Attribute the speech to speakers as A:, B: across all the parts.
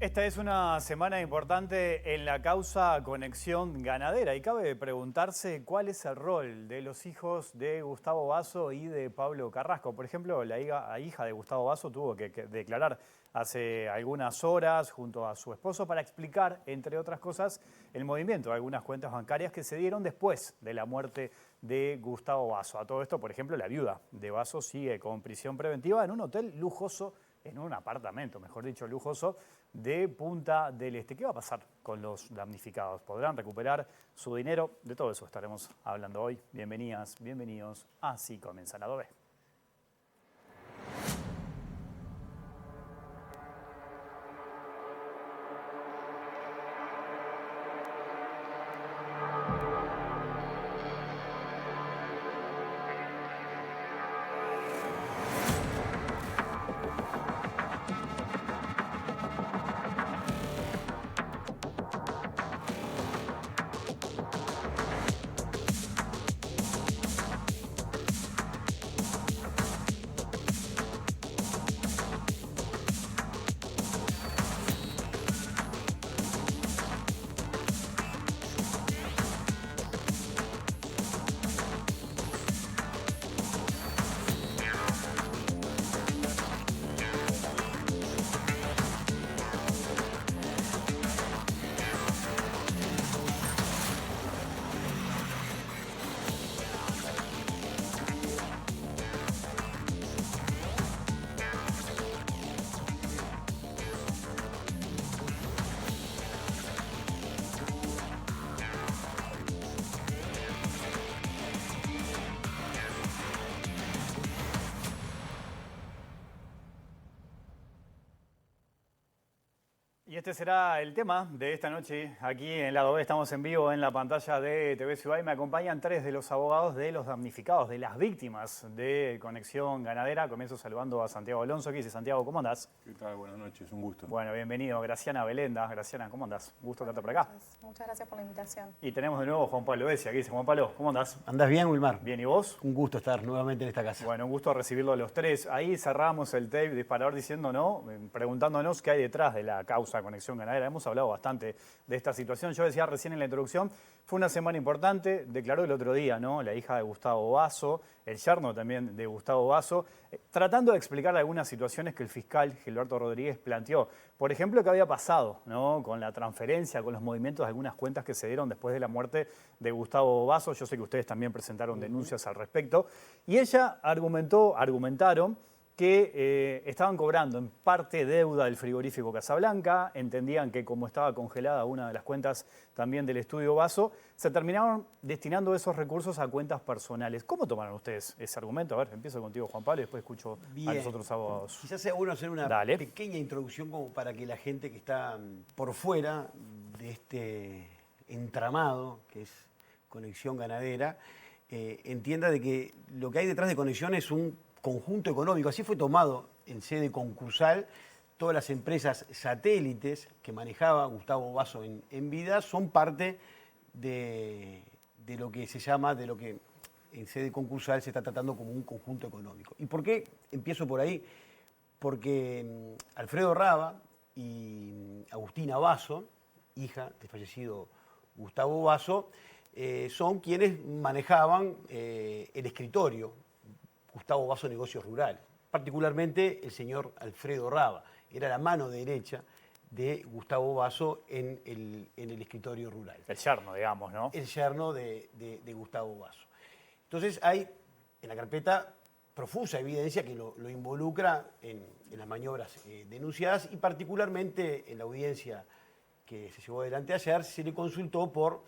A: Esta es una semana importante en la causa Conexión Ganadera y cabe preguntarse cuál es el rol de los hijos de Gustavo Basso y de Pablo Carrasco. Por ejemplo, la hija de Gustavo Basso tuvo que declarar hace algunas horas junto a su esposo para explicar, entre otras cosas, el movimiento de algunas cuentas bancarias que se dieron después de la muerte de Gustavo Basso. A todo esto, por ejemplo, la viuda de Basso sigue con prisión preventiva en un hotel lujoso, en un apartamento, mejor dicho, lujoso, de Punta del Este. ¿Qué va a pasar con los damnificados? ¿Podrán recuperar su dinero? De todo eso estaremos hablando hoy. Bienvenidas, bienvenidos. Así comienza Lado B. Y este será el tema de esta noche. Aquí en Lado B estamos en vivo en la pantalla de TV Ciudad y me acompañan tres de los abogados de los damnificados, de las víctimas de Conexión Ganadera. Comienzo saludando a Santiago Alonso. ¿Qué dice Santiago? ¿Cómo andás?
B: ¿Qué tal? Buenas noches, un gusto.
A: Bueno, bienvenido. Graciana Belenda. Graciana, ¿cómo andás? Gusto estarte por acá.
C: Muchas gracias por la invitación.
A: Y tenemos de nuevo a Juan Pablo Besia. ¿Qué dice Juan Pablo? ¿Cómo andás?
D: ¿Andás bien, Wilmar?
A: Bien, ¿y vos?
D: Un gusto estar nuevamente en esta casa.
A: Bueno, un gusto recibirlo a los tres. Ahí cerramos el tape disparador diciendo, ¿no? Preguntándonos qué hay detrás de la causa Conexión Ganadera. Hemos hablado bastante de esta situación. Yo decía recién en la introducción, fue una semana importante. Declaró el otro día, ¿no? La hija de Gustavo Basso, el yerno también de Gustavo Basso, tratando de explicar algunas situaciones que el fiscal Gilberto Rodríguez planteó. Por ejemplo, qué había pasado, ¿no? Con la transferencia, con los movimientos de algunas cuentas que se dieron después de la muerte de Gustavo Basso. Yo sé que ustedes también presentaron denuncias al respecto. Y ella argumentaron que estaban cobrando en parte deuda del frigorífico Casablanca, entendían que como estaba congelada una de las cuentas también del estudio Basso, se terminaron destinando esos recursos a cuentas personales. ¿Cómo tomaron ustedes ese argumento? A ver, empiezo contigo, Juan Pablo, y después escucho a los otros abogados.
D: Quizás sea bueno hacer una pequeña introducción como para que la gente que está por fuera de este entramado, que es Conexión Ganadera, entienda de que lo que hay detrás de Conexión es un conjunto económico. Así fue tomado en sede concursal. Todas las empresas satélites que manejaba Gustavo Basso en vida son parte de lo que se llama, de lo que en sede concursal se está tratando como un conjunto económico. ¿Y por qué empiezo por ahí? Porque Alfredo Raba y Agustina Basso, hija del fallecido Gustavo Basso, son quienes manejaban el escritorio Gustavo Basso Negocios Rurales. Particularmente el señor Alfredo Raba. Era la mano derecha de Gustavo Basso en el escritorio rural.
A: El yerno, digamos, ¿no?
D: El yerno de Gustavo Basso. Entonces hay en la carpeta profusa evidencia que lo involucra en las maniobras denunciadas y particularmente en la audiencia que se llevó adelante ayer se le consultó por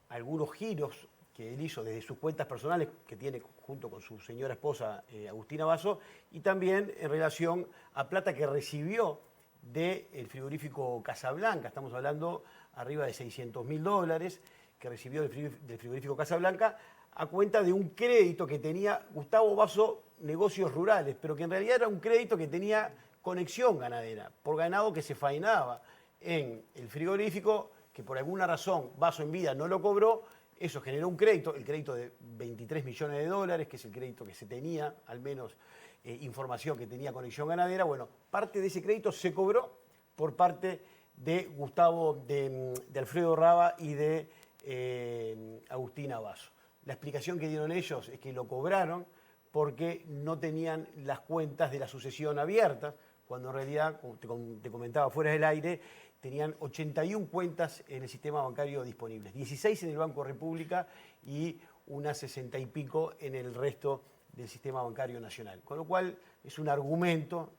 D: algunos giros que él hizo desde sus cuentas personales, que tiene junto con su señora esposa Agustina Basso, y también en relación a plata que recibió del frigorífico Casablanca. Estamos hablando arriba de $600.000 que recibió del frigorífico Casablanca a cuenta de un crédito que tenía Gustavo Basso Negocios Rurales, pero que en realidad era un crédito que tenía Conexión Ganadera, por ganado que se faenaba en el frigorífico, que por alguna razón Basso en vida no lo cobró. Eso generó un crédito, el crédito de $23 millones, que es el crédito que se tenía, al menos información que tenía Conexión Ganadera, bueno, parte de ese crédito se cobró por parte de Gustavo, de Alfredo Raba y de Agustina Basso. La explicación que dieron ellos es que lo cobraron porque no tenían las cuentas de la sucesión abiertas, cuando en realidad, como te comentaba fuera del aire, tenían 81 cuentas en el sistema bancario disponibles, 16 en el Banco República y unas 60 y pico en el resto del sistema bancario nacional. Con lo cual es un argumento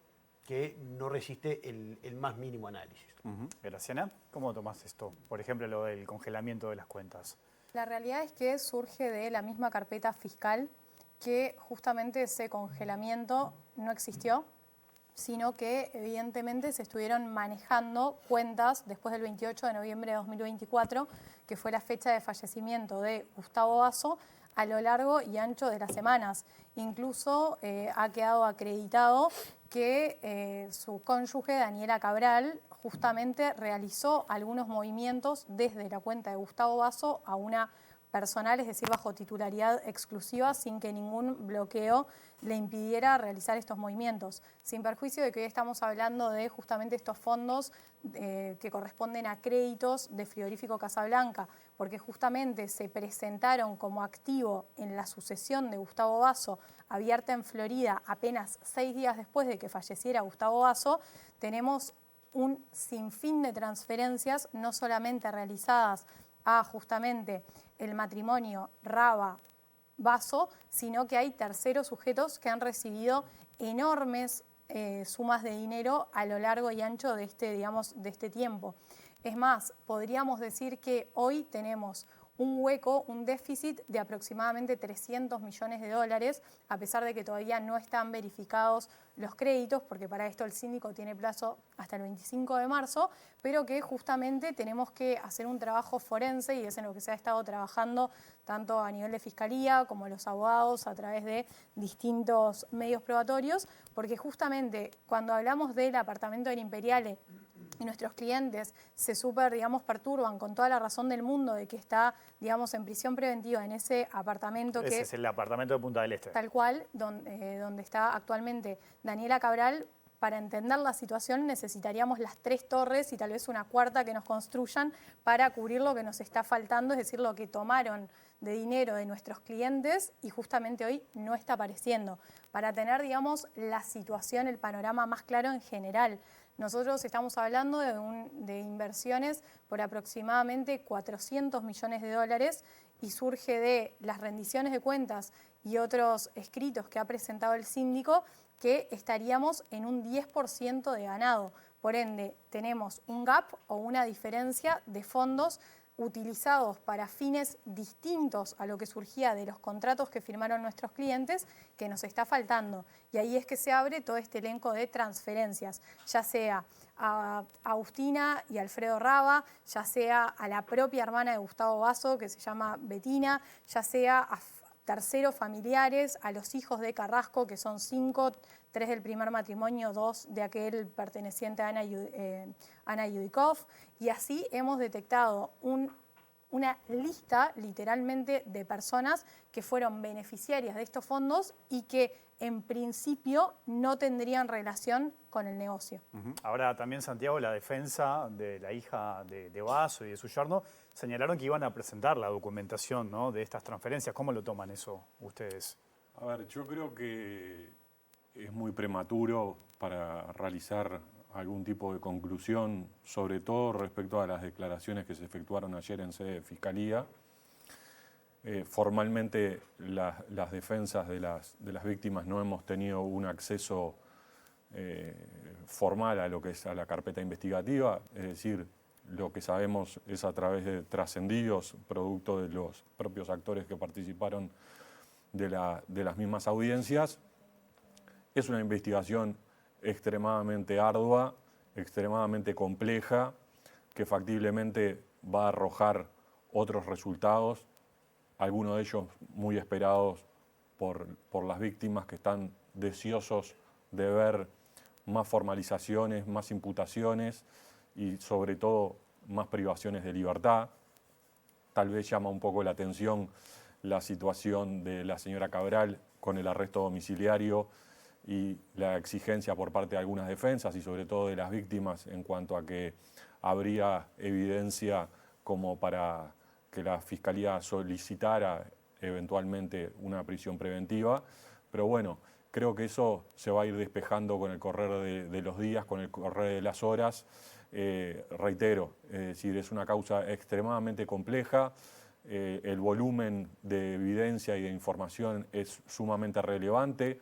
D: que no resiste el más mínimo análisis.
A: Graciana, ¿cómo tomás esto? Por ejemplo, lo del congelamiento de las cuentas.
B: La realidad es que surge de la misma carpeta fiscal que justamente ese congelamiento no existió, sino que evidentemente se estuvieron manejando cuentas después del 28 de noviembre de 2024, que fue la fecha de fallecimiento de Gustavo Basso, a lo largo y ancho de las semanas. Incluso ha quedado acreditado que su cónyuge, Daniela Cabral, justamente realizó algunos movimientos desde la cuenta de Gustavo Basso a una personal, es decir, bajo titularidad exclusiva, sin que ningún bloqueo le impidiera realizar estos movimientos. Sin perjuicio de que hoy estamos hablando de justamente estos fondos que corresponden a créditos de Frigorífico Casablanca, porque justamente se presentaron como activo en la sucesión de Gustavo Basso, abierta en Florida apenas 6 días después de que falleciera Gustavo Basso. Tenemos un sinfín de transferencias, no solamente realizadas a justamente el matrimonio Raba-Basso, sino que hay terceros sujetos que han recibido enormes sumas de dinero a lo largo y ancho de este tiempo. Es más, podríamos decir que hoy tenemos un hueco, un déficit de aproximadamente 300 millones de dólares, a pesar de que todavía no están verificados los créditos, porque para esto el síndico tiene plazo hasta el 25 de marzo, pero que justamente tenemos que hacer un trabajo forense, y es en lo que se ha estado trabajando tanto a nivel de fiscalía como los abogados a través de distintos medios probatorios, porque justamente cuando hablamos del apartamento del Imperiale, y nuestros clientes se perturban con toda la razón del mundo de que está, en prisión preventiva en ese apartamento.
A: Ese es el apartamento de Punta del Este.
B: Tal cual, donde está actualmente Daniela Cabral. Para entender la situación necesitaríamos las 3 torres y tal vez una cuarta que nos construyan para cubrir lo que nos está faltando, es decir, lo que tomaron de dinero de nuestros clientes y justamente hoy no está apareciendo. Para tener, la situación, el panorama más claro en general. Nosotros estamos hablando de inversiones por aproximadamente 400 millones de dólares y surge de las rendiciones de cuentas y otros escritos que ha presentado el síndico que estaríamos en un 10% de ganado. Por ende, tenemos un gap o una diferencia de fondos utilizados para fines distintos a lo que surgía de los contratos que firmaron nuestros clientes, que nos está faltando. Y ahí es que se abre todo este elenco de transferencias, ya sea a Agustina y Alfredo Raba, ya sea a la propia hermana de Gustavo Basso, que se llama Betina, ya sea a terceros familiares, a los hijos de Carrasco, que son 5, 3 del primer matrimonio, 2 de aquel perteneciente a Ana Yudikov, y así hemos detectado una lista literalmente de personas que fueron beneficiarias de estos fondos y que en principio no tendrían relación con el negocio.
A: Ahora también, Santiago, la defensa de la hija de Basso y de su yerno señalaron que iban a presentar la documentación, ¿no?, de estas transferencias. ¿Cómo lo toman eso ustedes?
C: A ver, yo creo que es muy prematuro para realizar algún tipo de conclusión, sobre todo respecto a las declaraciones que se efectuaron ayer en sede de Fiscalía. Formalmente las defensas de las víctimas no hemos tenido un acceso formal a lo que es a la carpeta investigativa, es decir, lo que sabemos es a través de trascendidos, producto de los propios actores que participaron de las mismas audiencias. Es una investigación extremadamente ardua, extremadamente compleja, que factiblemente va a arrojar otros resultados, algunos de ellos muy esperados por las víctimas que están deseosos de ver más formalizaciones, más imputaciones y sobre todo más privaciones de libertad. Tal vez llama un poco la atención la situación de la señora Cabral con el arresto domiciliario y la exigencia por parte de algunas defensas y sobre todo de las víctimas en cuanto a que habría evidencia como para que la Fiscalía solicitara eventualmente una prisión preventiva. Pero bueno, creo que eso se va a ir despejando con el correr de los días, con el correr de las horas. Reitero, es decir, es una causa extremadamente compleja. El volumen de evidencia y de información es sumamente relevante.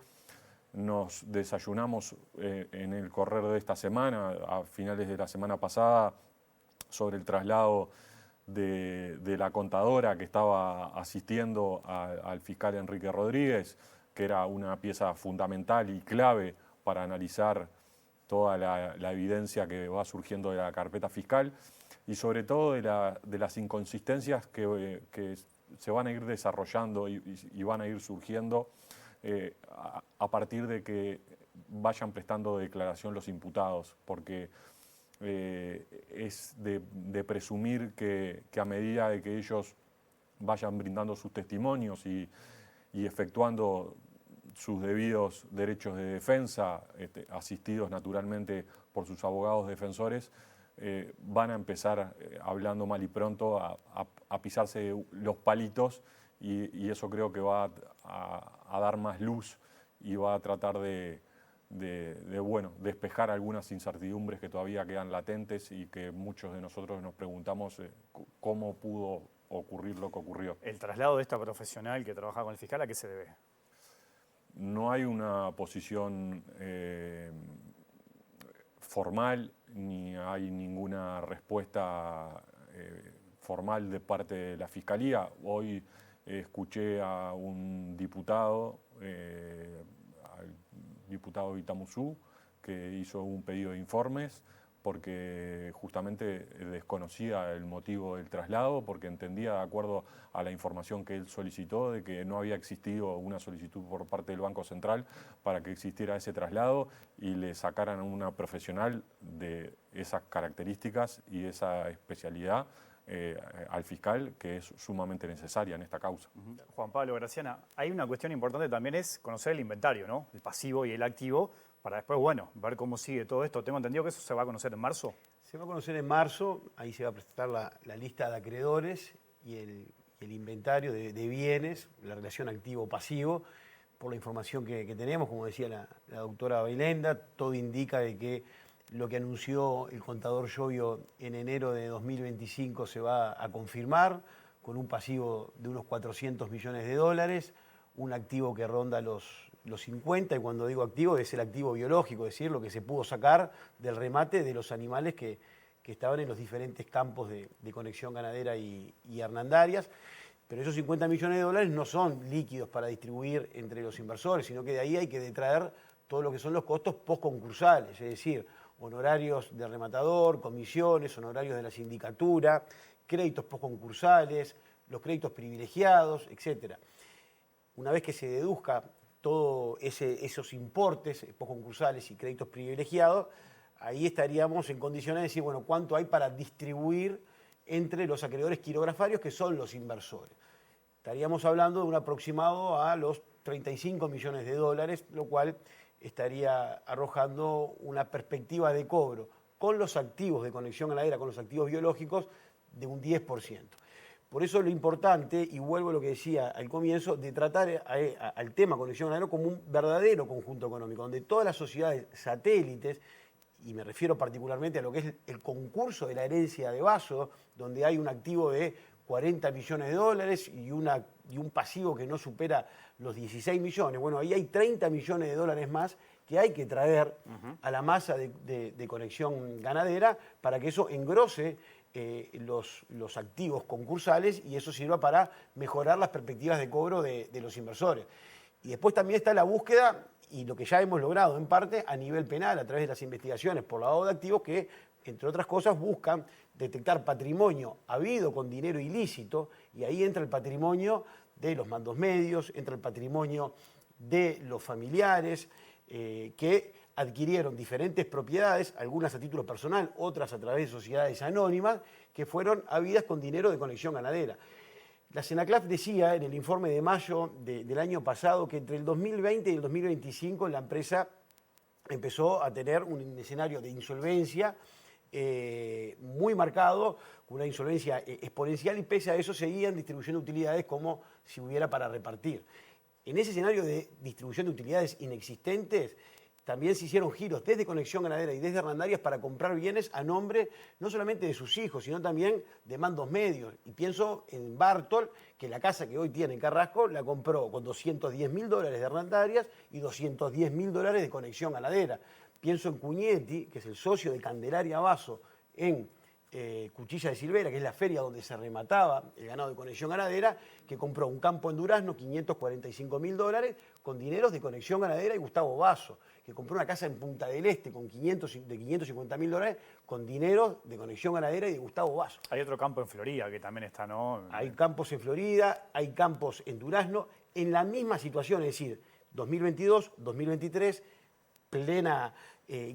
C: Nos desayunamos en el correr de esta semana, a finales de la semana pasada, sobre el traslado de la contadora que estaba asistiendo al fiscal Enrique Rodríguez, que era una pieza fundamental y clave para analizar toda la evidencia que va surgiendo de la carpeta fiscal y sobre todo de las inconsistencias que se van a ir desarrollando y van a ir surgiendo a partir de que vayan prestando declaración los imputados, porque es de presumir que a medida de que ellos vayan brindando sus testimonios y efectuando sus debidos derechos de defensa, asistidos naturalmente por sus abogados defensores, van a empezar, hablando mal y pronto, a pisarse los palitos y eso creo que va a dar más luz y va a tratar de despejar algunas incertidumbres que todavía quedan latentes y que muchos de nosotros nos preguntamos cómo pudo ocurrir lo que ocurrió.
A: El traslado de esta profesional que trabaja con el fiscal, ¿a qué se debe?
C: No hay una posición formal ni hay ninguna respuesta formal de parte de la Fiscalía. Hoy escuché a un diputado, al diputado Itamuzú, que hizo un pedido de informes porque justamente desconocía el motivo del traslado, porque entendía, de acuerdo a la información que él solicitó, de que no había existido una solicitud por parte del Banco Central para que existiera ese traslado y le sacaran a una profesional de esas características y esa especialidad al fiscal, que es sumamente necesaria en esta causa.
A: Juan Pablo, Graciana, hay una cuestión importante también, es conocer el inventario, ¿no? El pasivo y el activo, para después, bueno, ver cómo sigue todo esto. Tengo entendido que eso se va a conocer en marzo.
D: Se va a conocer en marzo, ahí se va a presentar la lista de acreedores y el inventario de bienes, la relación activo-pasivo. Por la información que tenemos, como decía la doctora Bailenda, todo indica de que lo que anunció el contador Llobio en enero de 2025 se va a confirmar, con un pasivo de unos 400 millones de dólares, un activo que ronda los 50, y cuando digo activo es el activo biológico, es decir, lo que se pudo sacar del remate de los animales que estaban en los diferentes campos de conexión ganadera y hernandarias. Pero esos 50 millones de dólares no son líquidos para distribuir entre los inversores, sino que de ahí hay que detraer todo lo que son los costos postconcursales, es decir, honorarios de rematador, comisiones, honorarios de la sindicatura, créditos postconcursales, los créditos privilegiados, etc. Una vez que se deduzca todos esos importes postconcursales y créditos privilegiados, ahí estaríamos en condiciones de decir, bueno, cuánto hay para distribuir entre los acreedores quirografarios, que son los inversores. Estaríamos hablando de un aproximado a los 35 millones de dólares, lo cual estaría arrojando una perspectiva de cobro con los activos de conexión ganadera, con los activos biológicos, de un 10%. Por eso lo importante, y vuelvo a lo que decía al comienzo, de tratar al tema conexión ganadera como un verdadero conjunto económico, donde todas las sociedades satélites, y me refiero particularmente a lo que es el concurso de la herencia de Basso, donde hay un activo de 40 millones de dólares y un pasivo que no supera los 16 millones. Bueno, ahí hay 30 millones de dólares más que hay que traer a la masa de conexión ganadera para que eso engrose los activos concursales y eso sirva para mejorar las perspectivas de cobro de los inversores. Y después también está la búsqueda y lo que ya hemos logrado en parte a nivel penal a través de las investigaciones por lavado de activos que, entre otras cosas, buscan detectar patrimonio habido con dinero ilícito, y ahí entra el patrimonio de los mandos medios, entra el patrimonio de los familiares que adquirieron diferentes propiedades, algunas a título personal, otras a través de sociedades anónimas, que fueron habidas con dinero de conexión ganadera. La Senaclaf decía en el informe de mayo del año pasado que entre el 2020 y el 2025 la empresa empezó a tener un escenario de insolvencia muy marcado, con una insolvencia exponencial, y pese a eso seguían distribuyendo utilidades como si hubiera para repartir. En ese escenario de distribución de utilidades inexistentes, también se hicieron giros desde Conexión Ganadera y desde Hernandarias para comprar bienes a nombre no solamente de sus hijos, sino también de mandos medios. Y pienso en Bartol, que la casa que hoy tiene en Carrasco la compró con $210.000 de Hernandarias y $210.000 de Conexión Ganadera. Pienso en Cuñetti, que es el socio de Candelaria Basso en Cuchilla de Silvera, que es la feria donde se remataba el ganado de Conexión Ganadera, que compró un campo en Durazno, $545.000, con dineros de Conexión Ganadera y Gustavo Basso, que compró una casa en Punta del Este de $550.000, con dinero de Conexión Ganadera y de Gustavo Basso.
A: Hay otro campo en Florida que también está, ¿no?
D: Hay campos en Florida, hay campos en Durazno, en la misma situación, es decir, 2022, 2023, plena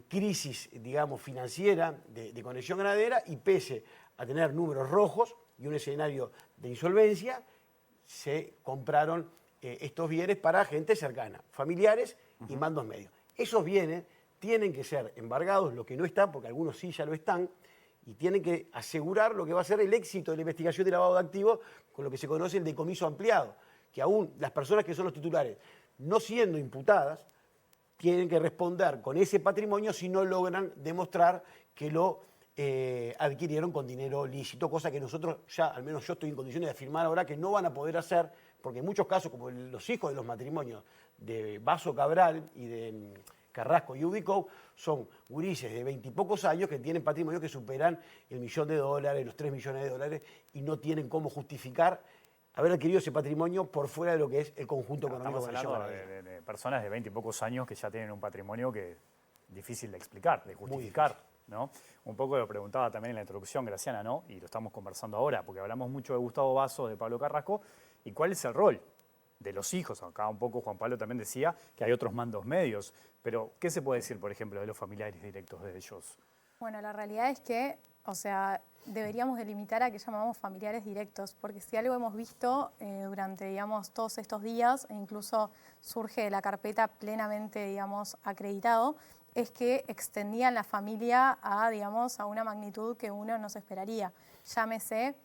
D: crisis, digamos, financiera de Conexión Ganadera, y pese a tener números rojos y un escenario de insolvencia, se compraron estos bienes para gente cercana, familiares y mandos medios. Esos bienes tienen que ser embargados, los que no están, porque algunos sí ya lo están, y tienen que asegurar lo que va a ser el éxito de la investigación de lavado de activos con lo que se conoce el decomiso ampliado, que aún las personas que son los titulares, no siendo imputadas, tienen que responder con ese patrimonio si no logran demostrar que lo adquirieron con dinero lícito, cosa que nosotros ya, al menos yo estoy en condiciones de afirmar ahora que no van a poder hacer, porque en muchos casos, como los hijos de los matrimonios de Basso Cabral y de Carrasco y Ubico, son gurises de 20 y pocos años que tienen patrimonios que superan el $1.000.000, los $3 millones, y no tienen cómo justificar haber adquirido ese patrimonio por fuera de lo que es el conjunto económico.
A: Estamos hablando de personas de 20 y pocos años que ya tienen un patrimonio que es difícil de explicar, de justificar, ¿no? Un poco lo preguntaba también en la introducción, Graciana, ¿no? Y lo estamos conversando ahora, porque hablamos mucho de Gustavo Basso, de Pablo Carrasco, y cuál es el rol de los hijos. Acá un poco Juan Pablo también decía que hay otros mandos medios, pero ¿qué se puede decir, por ejemplo, de los familiares directos de ellos?
B: Bueno, la realidad es que, o sea, deberíamos delimitar a qué llamamos familiares directos, porque si algo hemos visto durante, digamos, todos estos días, e incluso surge de la carpeta plenamente, digamos, acreditado, es que extendían la familia a, digamos, a una magnitud que uno no se esperaría. Llámese,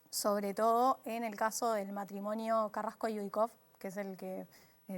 B: sobre todo en el caso del matrimonio Carrasco y Udikov, que es el que,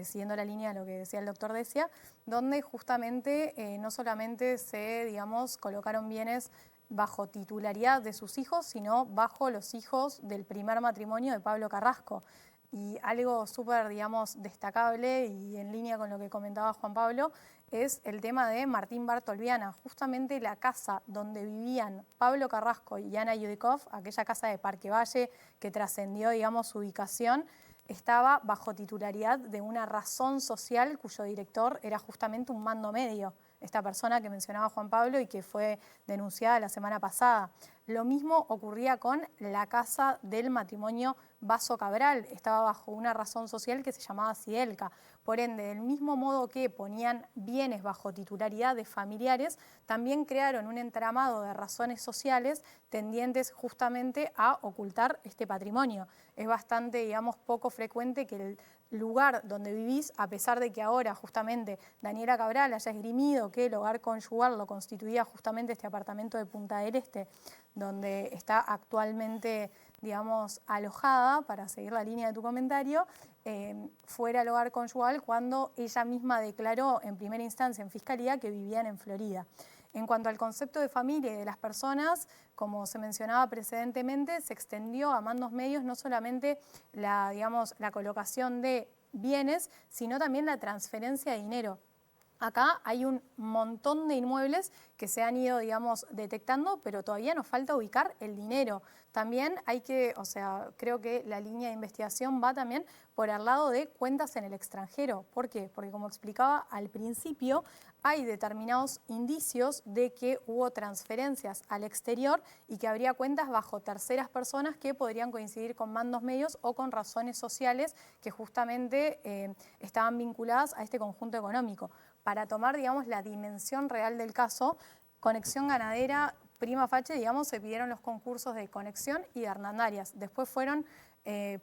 B: siguiendo la línea de lo que decía el doctor Decia, donde justamente no solamente se, digamos, colocaron bienes bajo titularidad de sus hijos, sino bajo los hijos del primer matrimonio de Pablo Carrasco. Y algo súper, digamos, destacable y en línea con lo que comentaba Juan Pablo es el tema de Martín Bartolviana. Justamente la casa donde vivían Pablo Carrasco y Ana Yudikov, aquella casa de Parque Valle que trascendió, digamos, su ubicación, estaba bajo titularidad de una razón social cuyo director era justamente un mando medio, esta persona que mencionaba Juan Pablo y que fue denunciada la semana pasada. Lo mismo ocurría con la casa del matrimonio Basso Cabral, estaba bajo una razón social que se llamaba Cidelca. Por ende, del mismo modo que ponían bienes bajo titularidad de familiares, también crearon un entramado de razones sociales tendientes justamente a ocultar este patrimonio. Es bastante, digamos, poco frecuente que el lugar donde vivís, a pesar de que ahora justamente Daniela Cabral haya esgrimido que el hogar conyugal lo constituía justamente este apartamento de Punta del Este, donde está actualmente, digamos, alojada, para seguir la línea de tu comentario, fuera el hogar conyugal cuando ella misma declaró en primera instancia en Fiscalía que vivían en Florida. En cuanto al concepto de familia y de las personas, como se mencionaba precedentemente, se extendió a mandos medios no solamente la colocación de bienes, sino también la transferencia de dinero. Acá hay un montón de inmuebles que se han ido, digamos, detectando, pero todavía nos falta ubicar el dinero. También hay que, o sea, creo que la línea de investigación va también por el lado de cuentas en el extranjero. ¿Por qué? Porque como explicaba al principio, hay determinados indicios de que hubo transferencias al exterior y que habría cuentas bajo terceras personas que podrían coincidir con mandos medios o con razones sociales que justamente estaban vinculadas a este conjunto económico. Para tomar, digamos, la dimensión real del caso, Conexión Ganadera, prima facie, digamos, se pidieron los concursos de Conexión y de Hernandarias. Después fueron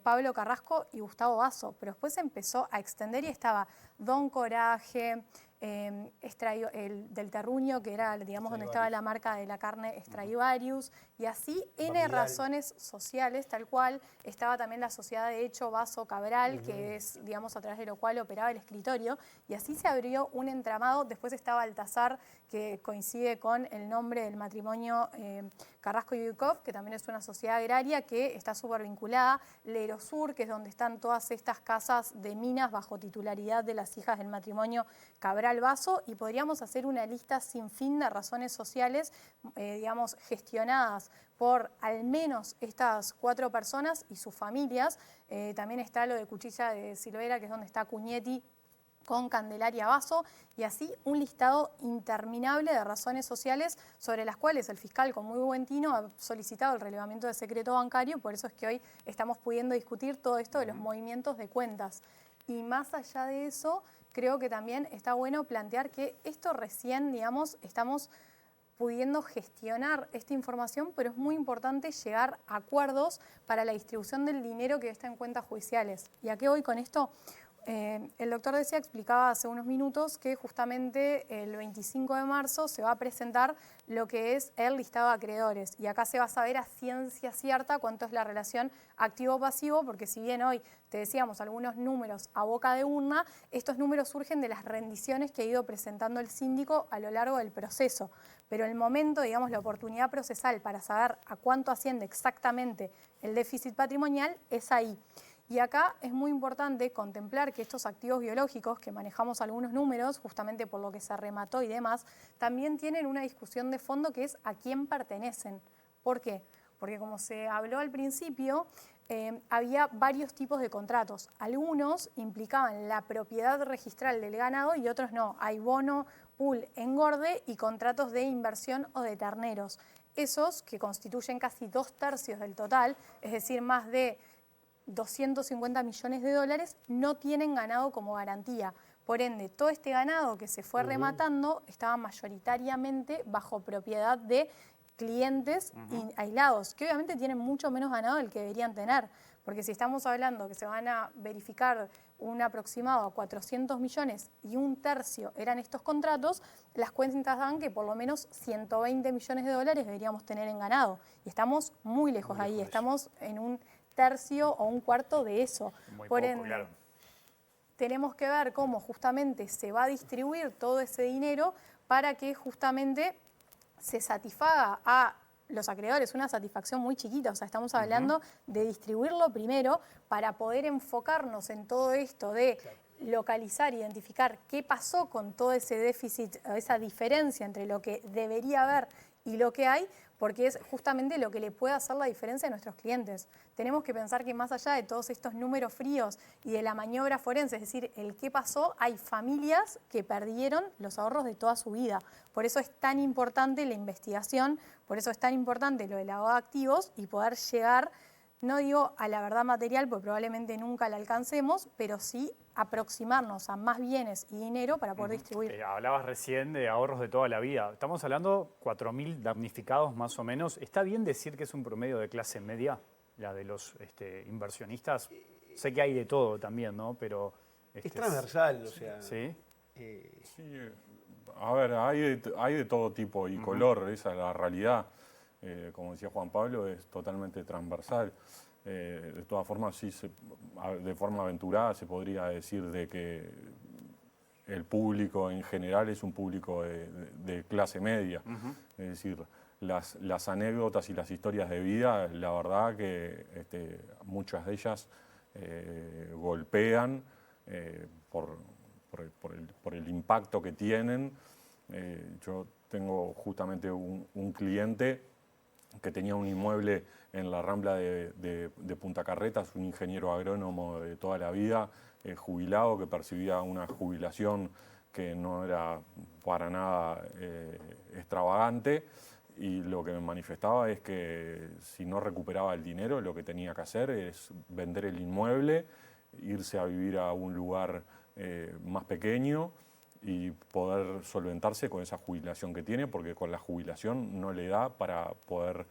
B: Pablo Carrasco y Gustavo Basso, pero después se empezó a extender y estaba Don Coraje, del Terruño, que era, digamos, donde estaba la marca de la carne Stradivarius, y así N razones sociales, tal cual. Estaba también la sociedad de hecho Basso Cabral, que es, digamos, a través de lo cual operaba el escritorio, y así se abrió un entramado. Después estaba Altazar, que coincide con el nombre del matrimonio Carrasco y Yukov, que también es una sociedad agraria que está súper vinculada. Lerosur, que es donde están todas estas casas de minas bajo titularidad de las hijas del matrimonio Cabral Basso, y podríamos hacer una lista sin fin de razones sociales, digamos, gestionadas por al menos estas 4 personas y sus familias. También está lo de Cuchilla de Silvera, que es donde está Cuñetti con Candelaria Basso, y así un listado interminable de razones sociales sobre las cuales el fiscal, con muy buen tino, ha solicitado el relevamiento de secreto bancario. Por eso es que hoy estamos pudiendo discutir todo esto de los movimientos de cuentas. Y más allá de eso, creo que también está bueno plantear que esto recién, digamos, estamos pudiendo gestionar esta información, pero es muy importante llegar a acuerdos para la distribución del dinero que está en cuentas judiciales. ¿Y a qué voy con esto? El doctor explicaba hace unos minutos que justamente el 25 de marzo se va a presentar lo que es el listado de acreedores, y acá se va a saber a ciencia cierta cuánto es la relación activo-pasivo, porque si bien hoy te decíamos algunos números a boca de urna, estos números surgen de las rendiciones que ha ido presentando el síndico a lo largo del proceso. Pero el momento, digamos, la oportunidad procesal para saber a cuánto asciende exactamente el déficit patrimonial es ahí. Y acá es muy importante contemplar que estos activos biológicos, que manejamos algunos números, justamente por lo que se remató y demás, también tienen una discusión de fondo, que es a quién pertenecen. ¿Por qué? Porque como se habló al principio, había varios tipos de contratos. Algunos implicaban la propiedad registral del ganado y otros no. Hay bono, pool, engorde y contratos de inversión o de terneros. Esos, que constituyen casi 2/3 del total, es decir, más de 250 millones de dólares, no tienen ganado como garantía. Por ende, todo este ganado que se fue rematando estaba mayoritariamente bajo propiedad de clientes aislados, que obviamente tienen mucho menos ganado del que deberían tener. Porque si estamos hablando que se van a verificar un aproximado a 400 millones y 1/3 eran estos contratos, las cuentas dan que por lo menos 120 millones de dólares deberíamos tener en ganado. Y estamos muy lejos ahí, estamos en un 1/3 o 1/4 de eso.
A: Muy
B: por
A: poco,
B: ende,
A: claro.
B: tenemos que ver cómo justamente se va a distribuir todo ese dinero para que justamente se satisfaga a los acreedores, una satisfacción muy chiquita. O sea, estamos hablando de distribuirlo primero para poder enfocarnos en todo esto de localizar, identificar qué pasó con todo ese déficit, esa diferencia entre lo que debería haber y lo que hay, porque es justamente lo que le puede hacer la diferencia a nuestros clientes. Tenemos que pensar que más allá de todos estos números fríos y de la maniobra forense, es decir, el qué pasó, hay familias que perdieron los ahorros de toda su vida. Por eso es tan importante la investigación, por eso es tan importante lo del lavado de activos y poder llegar, no digo a la verdad material, porque probablemente nunca la alcancemos, pero sí aproximarnos a más bienes y dinero para poder distribuir.
A: Hablabas recién de ahorros de toda la vida. Estamos hablando 4.000 damnificados más o menos. ¿Está bien decir que es un promedio de clase media, la de los inversionistas? Sé que hay de todo también, ¿no? Pero
D: es transversal, o sea.
A: ¿Sí?
C: Sí, a ver, hay de todo tipo y color, esa es la realidad. Como decía Juan Pablo, es totalmente transversal. De todas formas, sí, de forma aventurada se podría decir de que el público en general es un público de clase media. Es decir, las anécdotas y las historias de vida, la verdad que muchas de ellas golpean por el impacto que tienen. Yo tengo justamente un cliente que tenía un inmueble en la Rambla de Punta Carretas, un ingeniero agrónomo de toda la vida, jubilado, que percibía una jubilación que no era para nada extravagante, y lo que me manifestaba es que si no recuperaba el dinero, lo que tenía que hacer es vender el inmueble, irse a vivir a un lugar más pequeño y poder solventarse con esa jubilación que tiene, porque con la jubilación no le da para poder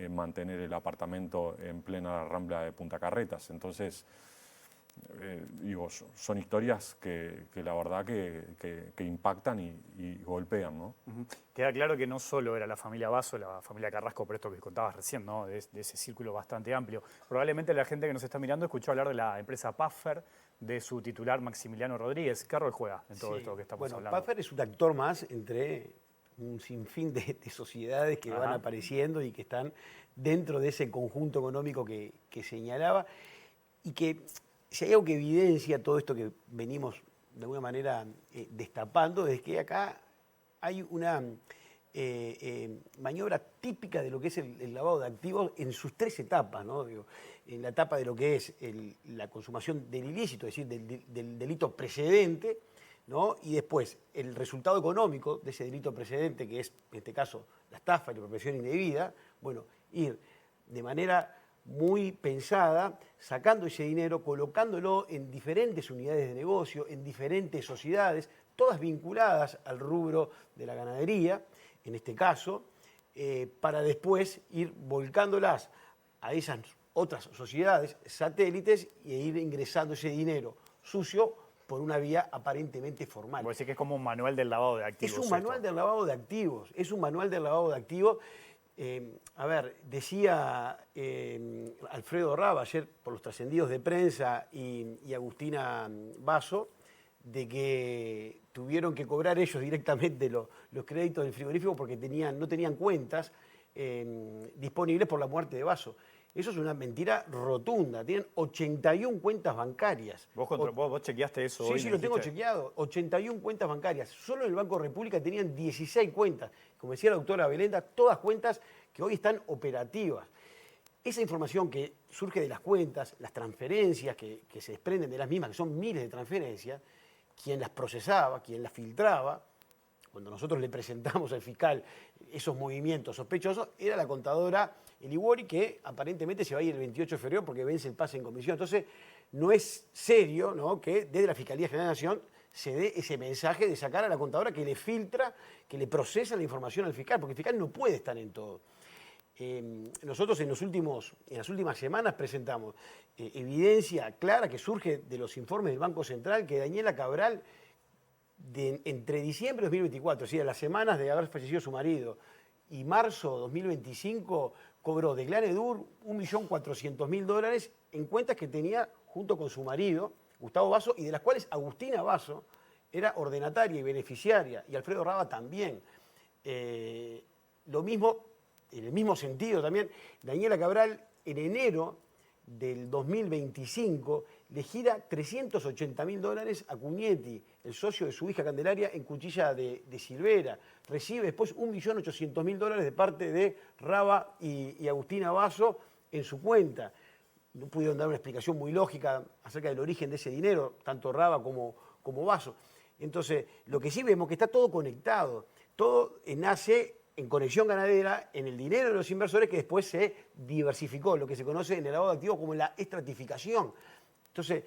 C: mantener el apartamento en plena Rambla de Punta Carretas. Entonces, digo, son historias que la verdad que impactan y golpean, ¿no?
A: Queda claro que no solo era la familia Basso, la familia Carrasco, por esto que contabas recién, ¿no? De ese círculo bastante amplio. Probablemente la gente que nos está mirando escuchó hablar de la empresa Puffer, de su titular Maximiliano Rodríguez. ¿Qué rol juega en todo esto que estamos hablando?
D: Puffer es un actor más entre un sinfín de sociedades que van apareciendo y que están dentro de ese conjunto económico que señalaba, y que si hay algo que evidencia todo esto que venimos de alguna manera destapando, es que acá hay una maniobra típica de lo que es el lavado de activos en sus tres etapas, ¿no? Digo, en la etapa de lo que es la consumación del ilícito, es decir, del delito precedente, ¿no? Y después el resultado económico de ese delito precedente, que es en este caso la estafa y la apropiación indebida, bueno, ir de manera muy pensada, sacando ese dinero, colocándolo en diferentes unidades de negocio, en diferentes sociedades, todas vinculadas al rubro de la ganadería, en este caso, para después ir volcándolas a esas otras sociedades satélites e ir ingresando ese dinero sucio por una vía aparentemente formal.
A: Vos decís que es como un manual del lavado de activos.
D: Es un manual del lavado de activos, es un manual del lavado de activos. Decía Alfredo Raba ayer por los trascendidos de prensa y Agustina Basso, de que tuvieron que cobrar ellos directamente los créditos del frigorífico porque no tenían cuentas disponibles por la muerte de Basso. Eso es una mentira rotunda. Tienen 81 cuentas bancarias.
A: ¿Vos chequeaste eso hoy?
D: Sí, lo tengo chequeado. 81 cuentas bancarias. Solo en el Banco República tenían 16 cuentas. Como decía la doctora Belenda, todas cuentas que hoy están operativas. Esa información que surge de las cuentas, las transferencias que se desprenden de las mismas, que son miles de transferencias, quien las procesaba, quien las filtraba, cuando nosotros le presentamos al fiscal esos movimientos sospechosos, era la contadora Eligori, que aparentemente se va a ir el 28 de febrero porque vence el pase en comisión. Entonces, no es serio, ¿no?, que desde la Fiscalía General de la Nación se dé ese mensaje de sacar a la contadora que le filtra, que le procesa la información al fiscal, porque el fiscal no puede estar en todo. Nosotros en las últimas semanas presentamos evidencia clara que surge de los informes del Banco Central que Daniela Cabral, entre diciembre de 2024, es decir, las semanas de haber fallecido su marido, y marzo de 2025, cobró de Glanedur $1.400.000 en cuentas que tenía junto con su marido, Gustavo Basso, y de las cuales Agustina Basso era ordenataria y beneficiaria, y Alfredo Raba también. Lo mismo, en el mismo sentido también, Daniela Cabral en enero del 2025 le gira $380.000 a Cugnetti, el socio de su hija Candelaria, en Cuchilla de Silvera. Recibe después $1.800.000 de parte de Raba y Agustina Basso en su cuenta. No pudieron dar una explicación muy lógica acerca del origen de ese dinero, tanto Raba como Basso. Entonces, lo que sí vemos es que está todo conectado. Todo nace en Conexión Ganadera, en el dinero de los inversores que después se diversificó, lo que se conoce en el lavado de activos como la estratificación. Entonces,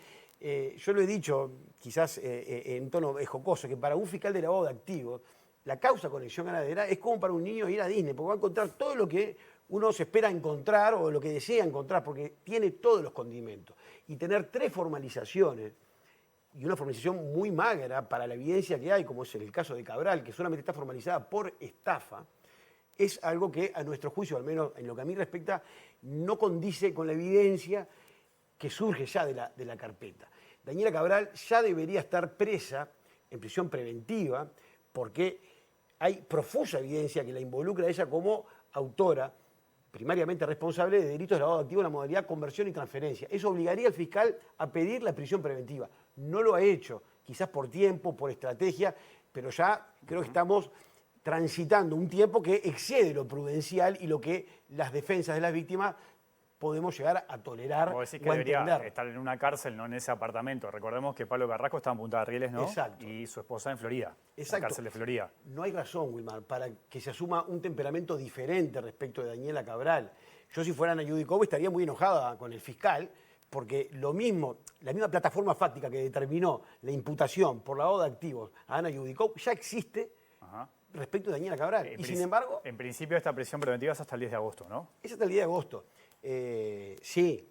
D: yo lo he dicho, quizás en tono jocoso, que para un fiscal de lavado de activos, la causa Conexión Ganadera es como para un niño ir a Disney, porque va a encontrar todo lo que uno se espera encontrar o lo que desea encontrar, porque tiene todos los condimentos. Y tener 3 formalizaciones, y una formalización muy magra para la evidencia que hay, como es el caso de Cabral, que solamente está formalizada por estafa, es algo que a nuestro juicio, al menos en lo que a mí respecta, no condice con la evidencia que surge ya de la carpeta. Daniela Cabral ya debería estar presa en prisión preventiva porque hay profusa evidencia que la involucra a ella como autora, primariamente responsable de delitos de lavado de activos en la modalidad conversión y transferencia. Eso obligaría al fiscal a pedir la prisión preventiva. No lo ha hecho, quizás por tiempo, por estrategia, pero ya creo que estamos transitando un tiempo que excede lo prudencial y lo que las defensas de las víctimas podemos llegar a tolerar.
A: Vos decís que debería estar en una cárcel, no en ese apartamento. Recordemos que Pablo Carrasco está en Punta de Rieles, ¿no?
D: Exacto.
A: Y su esposa en Florida,
D: Exacto.
A: en la cárcel de Florida.
D: No hay razón, Wilmar, para que se asuma un temperamento diferente respecto de Daniela Cabral. Yo, si fuera Ana Yudicobo, estaría muy enojada con el fiscal, porque la misma plataforma fáctica que determinó la imputación por lavado de activos a Ana Yudicobo ya existe. Ajá. respecto de Daniela Cabral. Y sin embargo...
A: En principio esta prisión preventiva es hasta el 10 de agosto, ¿no?
D: Es hasta el 10 de agosto. Sí,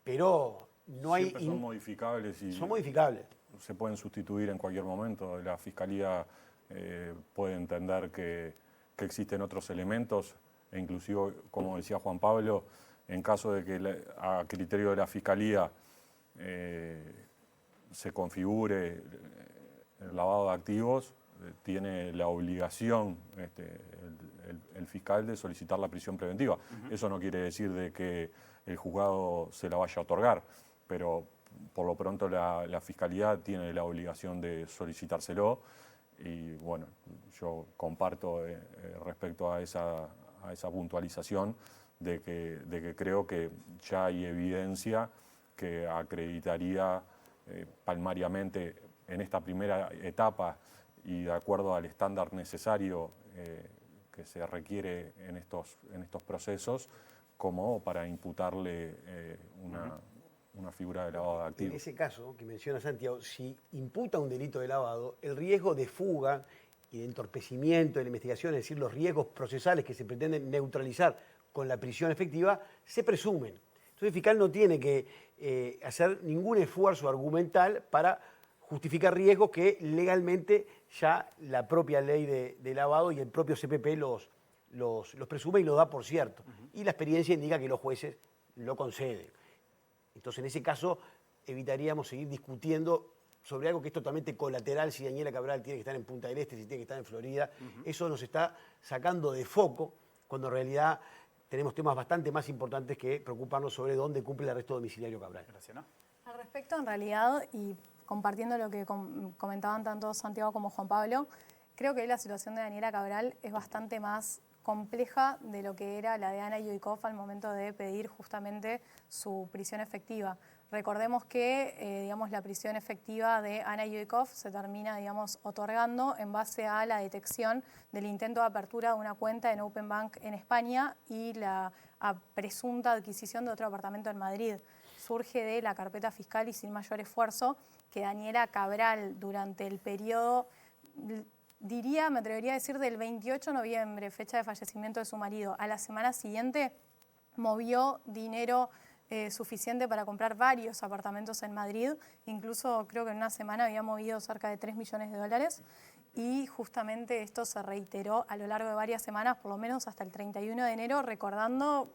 D: pero no hay...
C: Siempre son modificables y
D: son modificables.
C: se pueden sustituir en cualquier momento. La Fiscalía puede entender que existen otros elementos e inclusive, como decía Juan Pablo, en caso de que a criterio de la Fiscalía se configure el lavado de activos, tiene la obligación el fiscal de solicitar la prisión preventiva. Eso no quiere decir de que el juzgado se la vaya a otorgar, pero por lo pronto la Fiscalía tiene la obligación de solicitárselo y bueno, yo comparto respecto a esa puntualización de que creo que ya hay evidencia que acreditaría palmariamente en esta primera etapa y de acuerdo al estándar necesario que se requiere en estos procesos como para imputarle una figura de lavado de activos.
D: En ese caso que menciona Santiago, si imputa un delito de lavado, el riesgo de fuga y de entorpecimiento de la investigación, es decir, los riesgos procesales que se pretenden neutralizar con la prisión efectiva, se presumen. Entonces el fiscal no tiene que hacer ningún esfuerzo argumental para justificar riesgos que legalmente ya la propia ley de lavado y el propio CPP los presume y lo da por cierto. Y la experiencia indica que los jueces lo conceden. Entonces, en ese caso, evitaríamos seguir discutiendo sobre algo que es totalmente colateral, si Daniela Cabral tiene que estar en Punta del Este, si tiene que estar en Florida. Eso nos está sacando de foco, cuando en realidad tenemos temas bastante más importantes que preocuparnos sobre dónde cumple el arresto domiciliario Cabral.
A: Gracias, ¿no?
B: Al respecto, en realidad, y compartiendo lo que comentaban tanto Santiago como Juan Pablo, creo que la situación de Daniela Cabral es bastante más compleja de lo que era la de Ana Yudicoff al momento de pedir justamente su prisión efectiva. Recordemos que digamos, la prisión efectiva de Ana Yudicoff se termina otorgando en base a la detección del intento de apertura de una cuenta en Open Bank en España y la presunta adquisición de otro apartamento en Madrid. Surge de la carpeta fiscal y sin mayor esfuerzo que Daniela Cabral durante el periodo, me atrevería a decir, del 28 de noviembre, fecha de fallecimiento de su marido, a la semana siguiente movió dinero suficiente para comprar varios apartamentos en Madrid. Incluso creo que en una semana había movido cerca de 3 millones de dólares. Y justamente esto se reiteró a lo largo de varias semanas, por lo menos hasta el 31 de enero, recordando,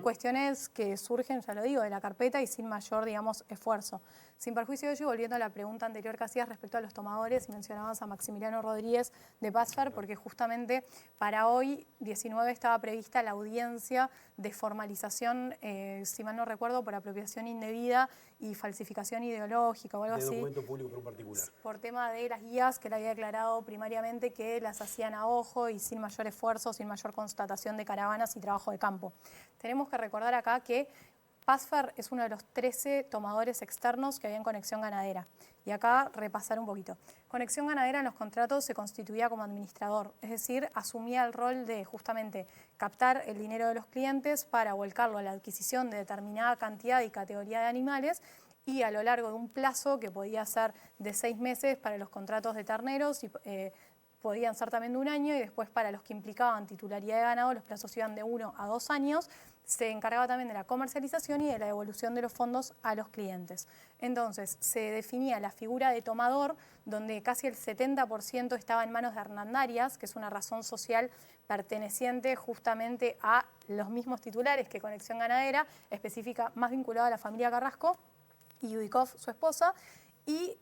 B: cuestiones que surgen, ya lo digo, de la carpeta y sin mayor, esfuerzo. Sin perjuicio de ello, volviendo a la pregunta anterior que hacías respecto a los tomadores, mencionabas a Maximiliano Rodríguez de Pazfer, porque justamente para hoy, 19, estaba prevista la audiencia de formalización, si mal no recuerdo, por apropiación indebida y falsificación ideológica o algo así.
D: De documento público por un particular.
B: Por tema de las guías que le había declarado primariamente que las hacían a ojo y sin mayor esfuerzo, sin mayor constatación de caravanas y trabajo de campo. Tenemos que recordar acá que Pazfer es uno de los 13 tomadores externos que había en Conexión Ganadera. Y acá repasar un poquito. Conexión Ganadera en los contratos se constituía como administrador, es decir, asumía el rol de justamente captar el dinero de los clientes para volcarlo a la adquisición de determinada cantidad y categoría de animales y a lo largo de un plazo que podía ser de 6 meses para los contratos de terneros y podían ser también de 1 año y después para los que implicaban titularidad de ganado los plazos iban de 1 a 2 años. Se encargaba también de la comercialización y de la devolución de los fondos a los clientes. Entonces, se definía la figura de tomador, donde casi el 70% estaba en manos de Hernandarias, que es una razón social perteneciente justamente a los mismos titulares que Conexión Ganadera, específica más vinculada a la familia Carrasco, y Yudicoff, su esposa, y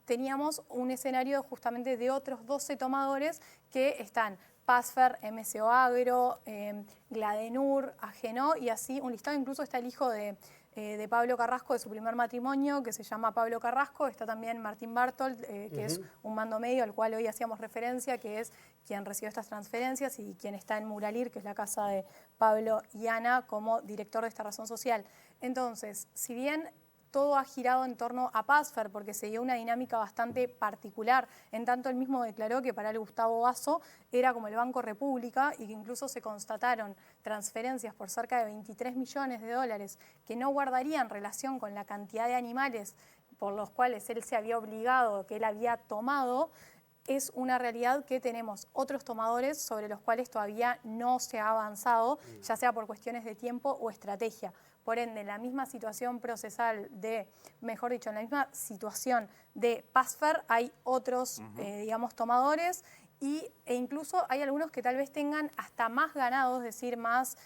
B: teníamos un escenario justamente de otros 12 tomadores que están Pazfer, MSO Agro, Gladenur, Agenó y así un listado. Incluso está el hijo de Pablo Carrasco de su primer matrimonio, que se llama Pablo Carrasco. Está también Martín Bartolt, que es un mando medio al cual hoy hacíamos referencia, que es quien recibió estas transferencias y quien está en Muralir, que es la casa de Pablo y Ana, como director de esta razón social. Entonces, si bien todo ha girado en torno a Pazfer porque se dio una dinámica bastante particular. En tanto, él mismo declaró que para el Gustavo Basso era como el Banco República y que incluso se constataron transferencias por cerca de 23 millones de dólares que no guardarían relación con la cantidad de animales por los cuales él se había obligado, que él había tomado, es una realidad que tenemos otros tomadores sobre los cuales todavía no se ha avanzado, ya sea por cuestiones de tiempo o estrategia. Por ende, en la misma situación procesal mejor dicho, en la misma situación de Pasfer hay otros, digamos, tomadores e incluso hay algunos que tal vez tengan hasta más ganados, es decir, más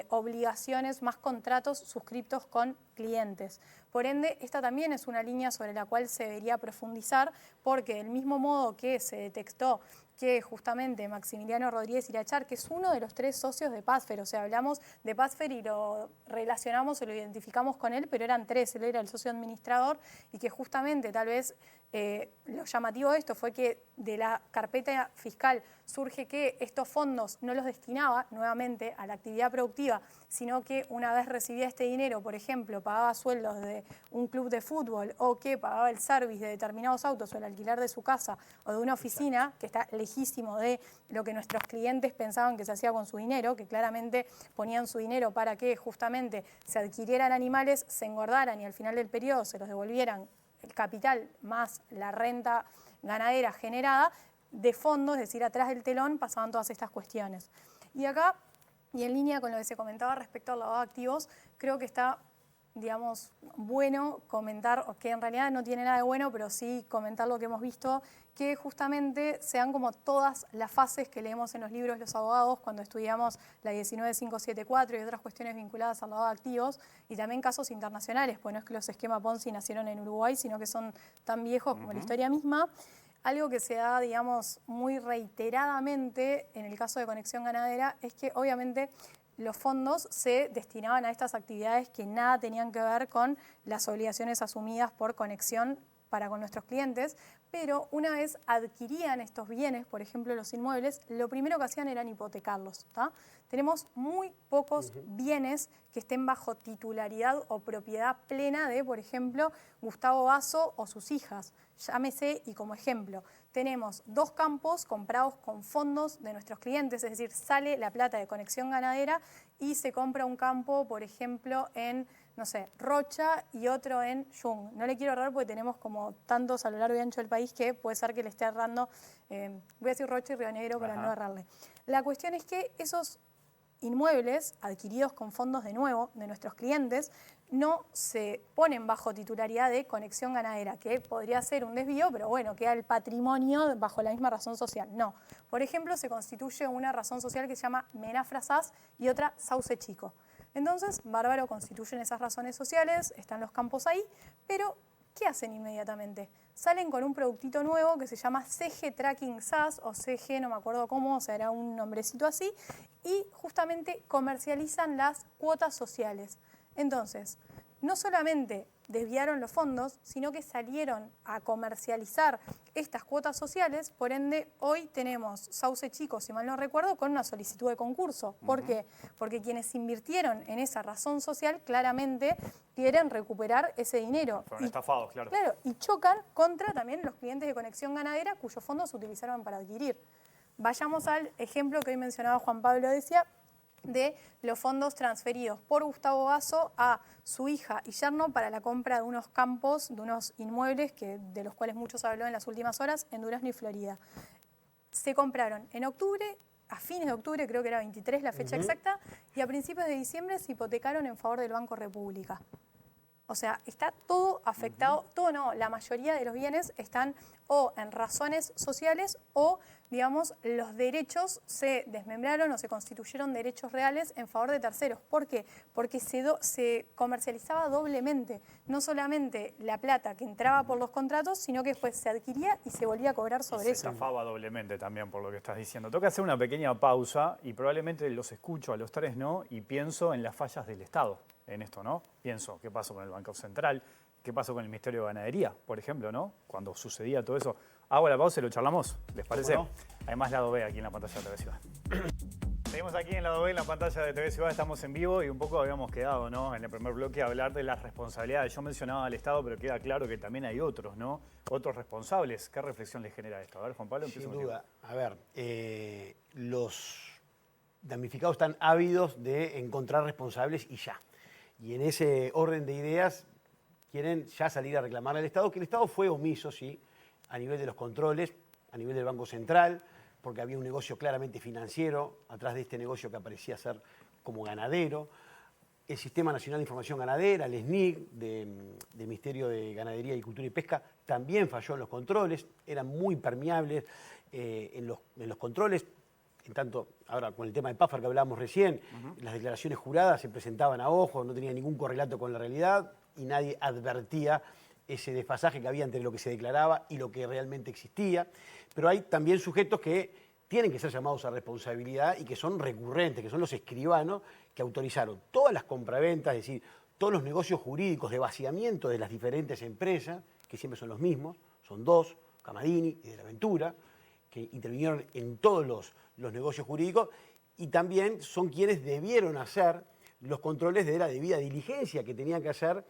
B: obligaciones, más contratos suscriptos con clientes. Por ende, esta también es una línea sobre la cual se debería profundizar, porque del mismo modo que se detectó que justamente Maximiliano Rodríguez Irachar, que es uno de los 3 socios de Pasfer, o sea, hablamos de Pasfer y lo relacionamos o lo identificamos con él, pero eran 3, él era el socio administrador, y que justamente tal vez lo llamativo de esto fue que de la carpeta fiscal surge que estos fondos no los destinaba nuevamente a la actividad productiva, sino que una vez recibía este dinero, por ejemplo, pagaba sueldos de un club de fútbol o que pagaba el service de determinados autos o el alquiler de su casa o de una oficina, que está lejísimo de lo que nuestros clientes pensaban que se hacía con su dinero, que claramente ponían su dinero para que justamente se adquirieran animales, se engordaran y al final del periodo se los devolvieran el capital más la renta ganadera generada, de fondo, es decir, atrás del telón pasaban todas estas cuestiones. Y acá, y en línea con lo que se comentaba respecto al lavado de activos, creo que está, digamos, bueno comentar, que en realidad no tiene nada de bueno, pero sí comentar lo que hemos visto, que justamente sean como todas las fases que leemos en los libros los abogados cuando estudiamos la 19574 y otras cuestiones vinculadas al lavado de activos, y también casos internacionales, pues no es que los esquemas Ponzi nacieron en Uruguay, sino que son tan viejos como la historia misma. Algo que se da, digamos, muy reiteradamente en el caso de Conexión Ganadera es que obviamente los fondos se destinaban a estas actividades que nada tenían que ver con las obligaciones asumidas por Conexión para con nuestros clientes, pero una vez adquirían estos bienes, por ejemplo los inmuebles, lo primero que hacían era hipotecarlos. ¿Tá? Tenemos muy pocos bienes que estén bajo titularidad o propiedad plena de, por ejemplo, Gustavo Basso o sus hijas. Llámese, y como ejemplo, tenemos 2 campos comprados con fondos de nuestros clientes, es decir, sale la plata de Conexión Ganadera y se compra un campo, por ejemplo, en, no sé, Rocha y otro en Yung. No le quiero errar porque tenemos como tantos a lo largo y ancho del país que puede ser que le esté errando, voy a decir Rocha y Río Negro para no errarle. La cuestión es que esos inmuebles adquiridos con fondos de nuevo de nuestros clientes no se ponen bajo titularidad de Conexión Ganadera, que podría ser un desvío, pero bueno, queda el patrimonio bajo la misma razón social. No. Por ejemplo, se constituye una razón social que se llama Menafrasás y otra Sauce Chico. Entonces, bárbaro, constituyen esas razones sociales, están los campos ahí, pero ¿qué hacen inmediatamente? Salen con un productito nuevo que se llama CG Tracking SAS o CG, no me acuerdo cómo, o sea, era un nombrecito así, y justamente comercializan las cuotas sociales. Entonces, no solamente desviaron los fondos, sino que salieron a comercializar estas cuotas sociales, por ende hoy tenemos Sauce Chico, si mal no recuerdo, con una solicitud de concurso. ¿Por qué? Porque quienes invirtieron en esa razón social claramente quieren recuperar ese dinero.
A: Fueron estafados, claro.
B: Claro, y chocan contra también los clientes de Conexión Ganadera cuyos fondos se utilizaron para adquirir. Vayamos al ejemplo que hoy mencionaba Juan Pablo, decía, de los fondos transferidos por Gustavo Basso a su hija y yerno para la compra de unos campos, de unos inmuebles de los cuales muchos habló en las últimas horas, en Durazno y Florida. Se compraron en octubre, a fines de octubre, creo que era 23 la fecha exacta, y a principios de diciembre se hipotecaron en favor del Banco República. O sea, está todo afectado, todo no, la mayoría de los bienes están o en razones sociales o, digamos, los derechos se desmembraron o se constituyeron derechos reales en favor de terceros. ¿Por qué? Porque se comercializaba doblemente, no solamente la plata que entraba por los contratos, sino que después se adquiría y se volvía a cobrar sobre eso.
A: Se estafaba doblemente también por lo que estás diciendo. Tengo que hacer una pequeña pausa y probablemente los escucho a los 3, ¿no? Y pienso en las fallas del Estado en esto, ¿no? Pienso, ¿qué pasó con el Banco Central? ¿Qué pasó con el Ministerio de Ganadería, por ejemplo, ¿no? Cuando sucedía todo eso. Hago la pausa y lo charlamos, ¿les parece?
D: ¿Cómo no?
A: Además, lado B aquí en la pantalla de TV Ciudad. Seguimos aquí en lado B, en la pantalla de TV Ciudad, estamos en vivo y un poco habíamos quedado, ¿no? En el primer bloque a hablar de las responsabilidades. Yo mencionaba al Estado, pero queda claro que también hay otros, ¿no? Otros responsables. ¿Qué reflexión les genera esto? A ver, Juan Pablo, empiezo
D: Sin
A: contigo.
D: duda. A ver, los damnificados están ávidos de encontrar responsables y ya. Y en ese orden de ideas quieren ya salir a reclamar al Estado, que el Estado fue omiso, sí, a nivel de los controles, a nivel del Banco Central, porque había un negocio claramente financiero atrás de este negocio que aparecía ser como ganadero. El Sistema Nacional de Información Ganadera, el SNIC, del Ministerio de Ganadería, Agricultura y Pesca, también falló en los controles, eran muy permeables en los controles. En tanto, ahora con el tema de PAFAR que hablábamos recién, las declaraciones juradas se presentaban a ojo, no tenían ningún correlato con la realidad y nadie advertía ese desfasaje que había entre lo que se declaraba y lo que realmente existía. Pero hay también sujetos que tienen que ser llamados a responsabilidad y que son recurrentes, que son los escribanos que autorizaron todas las compraventas, es decir, todos los negocios jurídicos de vaciamiento de las diferentes empresas, que siempre son los mismos, son dos, Camadini y de la Ventura, que intervinieron en todos los negocios jurídicos y también son quienes debieron hacer los controles de la debida diligencia que tenían que hacer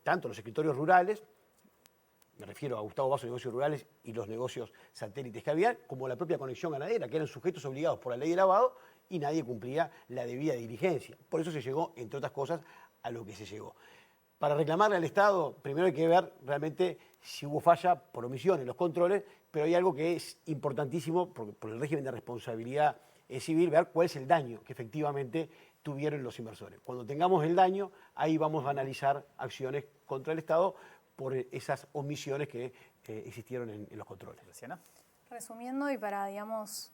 D: tanto los escritorios rurales, me refiero a Gustavo Vaso, negocios rurales y los negocios satélites que había, como la propia Conexión Ganadera, que eran sujetos obligados por la ley de lavado y nadie cumplía la debida diligencia. Por eso se llegó, entre otras cosas, a lo que se llegó. Para reclamarle al Estado, primero hay que ver realmente si hubo falla por omisión en los controles, pero hay algo que es importantísimo por el régimen de responsabilidad civil, ver cuál es el daño que efectivamente tuvieron los inversores. Cuando tengamos el daño, ahí vamos a analizar acciones contra el Estado por esas omisiones que existieron en los controles.
A: Luciana.
B: Resumiendo y para, digamos,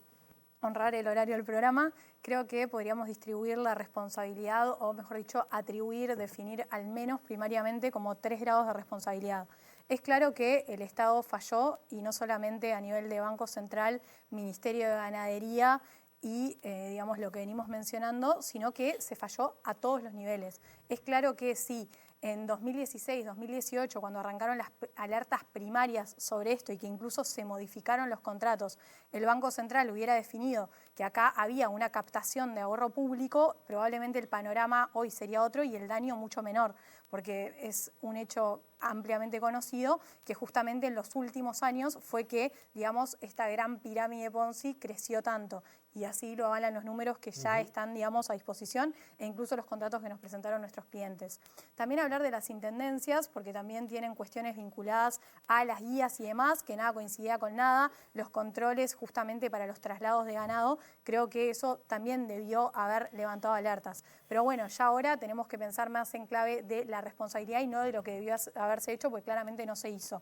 B: honrar el horario del programa, creo que podríamos distribuir la responsabilidad, o mejor dicho, atribuir, definir al menos primariamente como 3 grados de responsabilidad. Es claro que el Estado falló, y no solamente a nivel de Banco Central, Ministerio de Ganadería y, digamos, lo que venimos mencionando, sino que se falló a todos los niveles. Es claro que sí. En 2016, 2018, cuando arrancaron las alertas primarias sobre esto y que incluso se modificaron los contratos, el Banco Central hubiera definido que acá había una captación de ahorro público, probablemente el panorama hoy sería otro y el daño mucho menor, porque es un hecho ampliamente conocido que justamente en los últimos años fue que, digamos, esta gran pirámide Ponzi creció tanto. Y así lo avalan los números que ya están, digamos, a disposición e incluso los contratos que nos presentaron nuestros clientes. También hablar de las intendencias, porque también tienen cuestiones vinculadas a las guías y demás, que nada coincidía con nada, los controles justamente para los traslados de ganado, creo que eso también debió haber levantado alertas. Pero bueno, ya ahora tenemos que pensar más en clave de la responsabilidad y no de lo que debió haberse hecho, porque claramente no se hizo.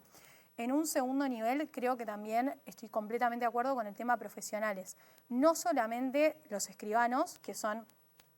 B: En un segundo nivel, creo que también estoy completamente de acuerdo con el tema profesionales. No solamente los escribanos, que son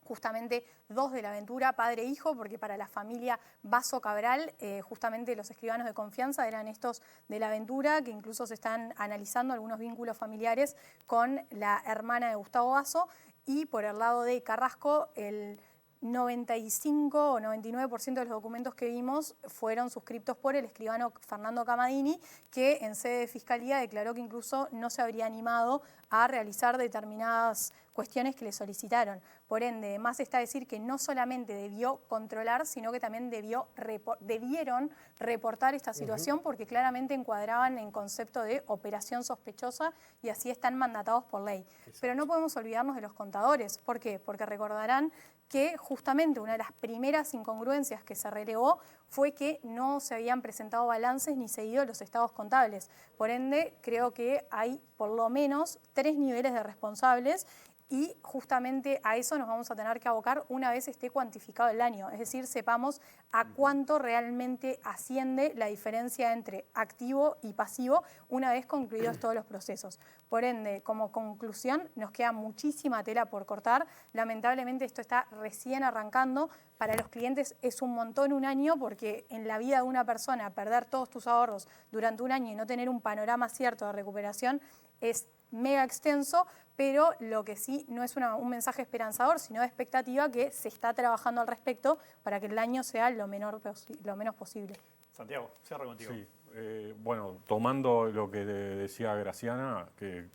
B: justamente 2 de la Ventura, padre e hijo, porque para la familia Vaso Cabral, justamente los escribanos de confianza eran estos de la Ventura, que incluso se están analizando algunos vínculos familiares con la hermana de Gustavo Vaso, y por el lado de Carrasco, el 95 o 99% de los documentos que vimos fueron suscriptos por el escribano Fernando Camadini, que en sede de Fiscalía declaró que incluso no se habría animado a realizar determinadas cuestiones que le solicitaron. Por ende, más está decir que no solamente debió controlar, sino que también debieron reportar esta situación porque claramente encuadraban en concepto de operación sospechosa y así están mandatados por ley. Exacto. Pero no podemos olvidarnos de los contadores. ¿Por qué? Porque recordarán que justamente una de las primeras incongruencias que se relevó fue que no se habían presentado balances ni seguido los estados contables. Por ende, creo que hay por lo menos 3 niveles de responsables y justamente a eso nos vamos a tener que abocar una vez esté cuantificado el año, es decir, sepamos a cuánto realmente asciende la diferencia entre activo y pasivo una vez concluidos todos los procesos. Por ende, como conclusión, nos queda muchísima tela por cortar. Lamentablemente esto está recién arrancando. Para los clientes es un montón un año porque en la vida de una persona perder todos tus ahorros durante un año y no tener un panorama cierto de recuperación es mega extenso, pero lo que sí no es un mensaje esperanzador, sino de expectativa que se está trabajando al respecto para que el daño sea lo menos posible.
A: Santiago, cierro contigo.
C: Sí, bueno, tomando lo que decía Graciana,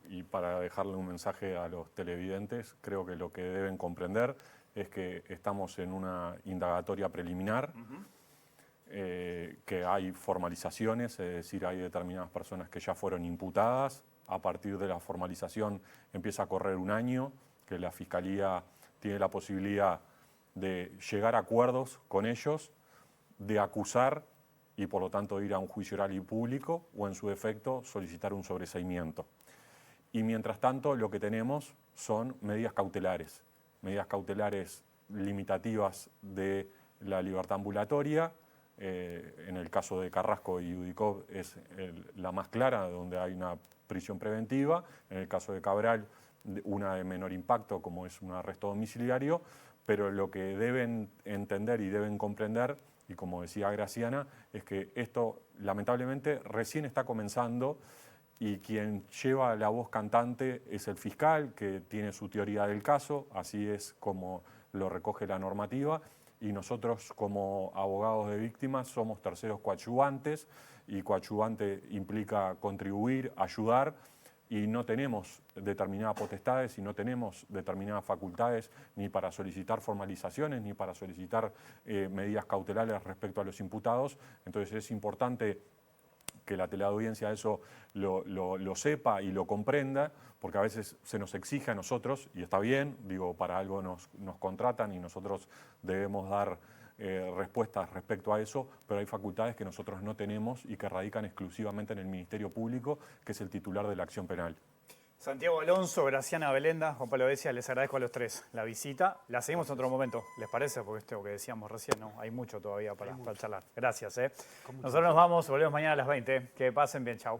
C: y para dejarle un mensaje a los televidentes, creo que lo que deben comprender es que estamos en una indagatoria preliminar, que hay formalizaciones, es decir, hay determinadas personas que ya fueron imputadas. A partir de la formalización empieza a correr un año, que la Fiscalía tiene la posibilidad de llegar a acuerdos con ellos, de acusar y por lo tanto ir a un juicio oral y público o en su defecto solicitar un sobreseimiento. Y mientras tanto lo que tenemos son medidas cautelares limitativas de la libertad ambulatoria. En el caso de Carrasco y Udicov es la más clara, donde hay una prisión preventiva. En el caso de Cabral, una de menor impacto, como es un arresto domiciliario. Pero lo que deben entender y deben comprender, y como decía Graciana, es que esto lamentablemente recién está comenzando y quien lleva la voz cantante es el fiscal, que tiene su teoría del caso, así es como lo recoge la normativa, y nosotros como abogados de víctimas somos terceros coadyuvantes, y coadyuvante implica contribuir, ayudar, y no tenemos determinadas potestades y no tenemos determinadas facultades ni para solicitar formalizaciones ni para solicitar medidas cautelares respecto a los imputados. Entonces es importante que la teleaudiencia eso lo sepa y lo comprenda, porque a veces se nos exige a nosotros, y está bien, digo, para algo nos contratan y nosotros debemos dar respuestas respecto a eso, pero hay facultades que nosotros no tenemos y que radican exclusivamente en el Ministerio Público, que es el titular de la acción penal.
A: Santiago Alonso, Graciana Belenda, Juan Pablo Besia, les agradezco a los tres la visita. La seguimos en otro momento, ¿les parece? Porque esto que decíamos recién, ¿no? Hay mucho todavía para charlar. Gracias. Nosotros nos vamos, volvemos mañana a las 20. Que pasen bien, chao.